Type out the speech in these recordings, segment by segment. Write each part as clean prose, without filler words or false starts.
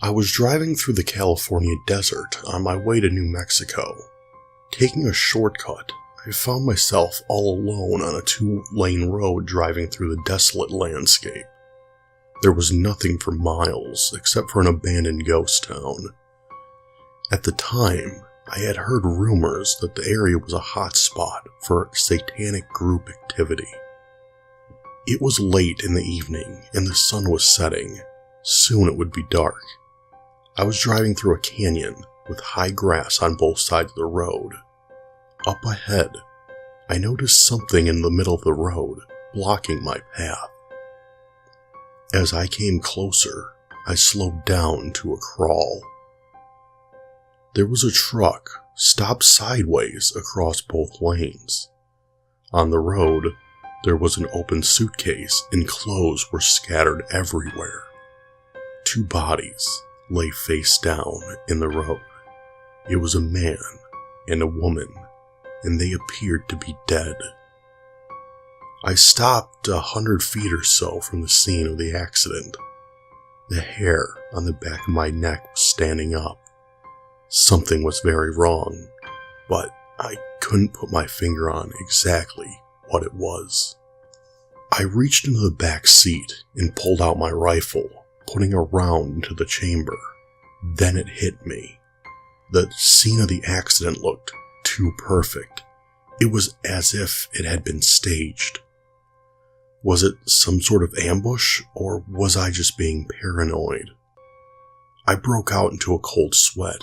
I was driving through the California desert on my way to New Mexico. Taking a shortcut, I found myself all alone on a 2-lane road driving through the desolate landscape. There was nothing for miles except for an abandoned ghost town. At the time, I had heard rumors that the area was a hot spot for satanic group activity. It was late in the evening and the sun was setting. Soon it would be dark. I was driving through a canyon with high grass on both sides of the road. Up ahead, I noticed something in the middle of the road, blocking my path. As I came closer, I slowed down to a crawl. There was a truck stopped sideways across both lanes. On the road, there was an open suitcase and clothes were scattered everywhere. 2 bodies lay face down in the road. It was a man and a woman, and they appeared to be dead. I stopped 100 feet or so from the scene of the accident. The hair on the back of my neck was standing up. Something was very wrong, but I couldn't put my finger on exactly what it was. I reached into the back seat and pulled out my rifle, putting a round into the chamber. Then it hit me. The scene of the accident looked too perfect. It was as if it had been staged. Was it some sort of ambush, or was I just being paranoid? I broke out into a cold sweat.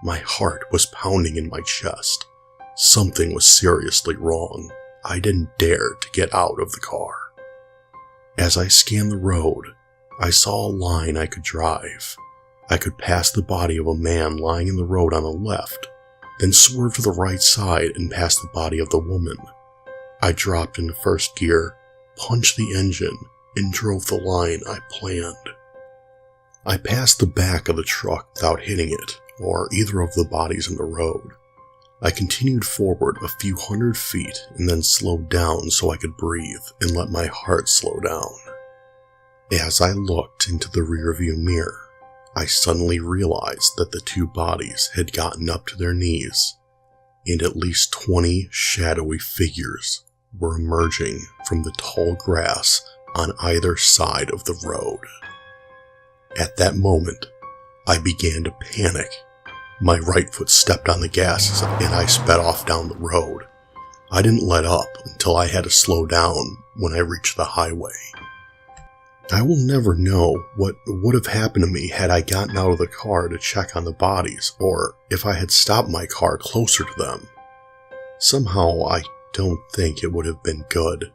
My heart was pounding in my chest. Something was seriously wrong. I didn't dare to get out of the car. As I scanned the road, I saw a line I could drive. I could pass the body of a man lying in the road on the left, then swerve to the right side and pass the body of the woman. I dropped into first gear, punched the engine, and drove the line I planned. I passed the back of the truck without hitting it, or either of the bodies in the road. I continued forward a few hundred feet and then slowed down so I could breathe and let my heart slow down. As I looked into the rearview mirror, I suddenly realized that the 2 bodies had gotten up to their knees, and at least 20 shadowy figures were emerging from the tall grass on either side of the road. At that moment, I began to panic. My right foot stepped on the gas and I sped off down the road. I didn't let up until I had to slow down when I reached the highway. I will never know what would have happened to me had I gotten out of the car to check on the bodies, or if I had stopped my car closer to them. Somehow, I don't think it would have been good.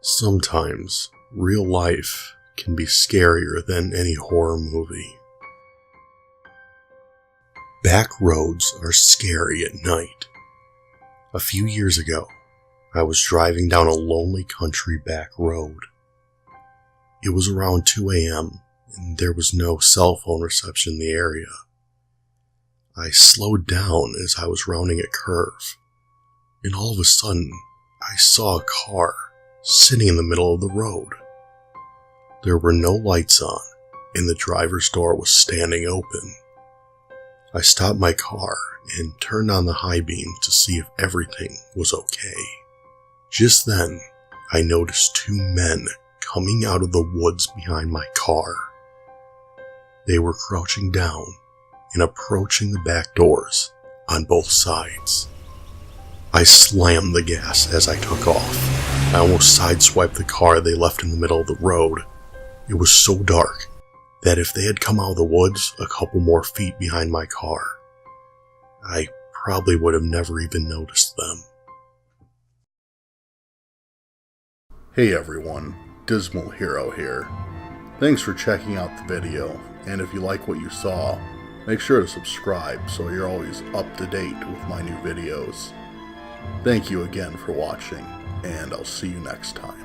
Sometimes, real life can be scarier than any horror movie. Back roads are scary at night. A few years ago, I was driving down a lonely country back road. It was around 2 a.m., and there was no cell phone reception in the area. I slowed down as I was rounding a curve, and all of a sudden, I saw a car sitting in the middle of the road. There were no lights on, and the driver's door was standing open. I stopped my car and turned on the high beam to see if everything was okay. Just then, I noticed 2 men coming out of the woods behind my car. They were crouching down and approaching the back doors on both sides. I slammed the gas as I took off. I almost sideswiped the car they left in the middle of the road. It was so dark that if they had come out of the woods a couple more feet behind my car, I probably would have never even noticed them. Hey everyone, Dismal Hero here. Thanks for checking out the video, and if you like what you saw, make sure to subscribe so you're always up to date with my new videos. Thank you again for watching, and I'll see you next time.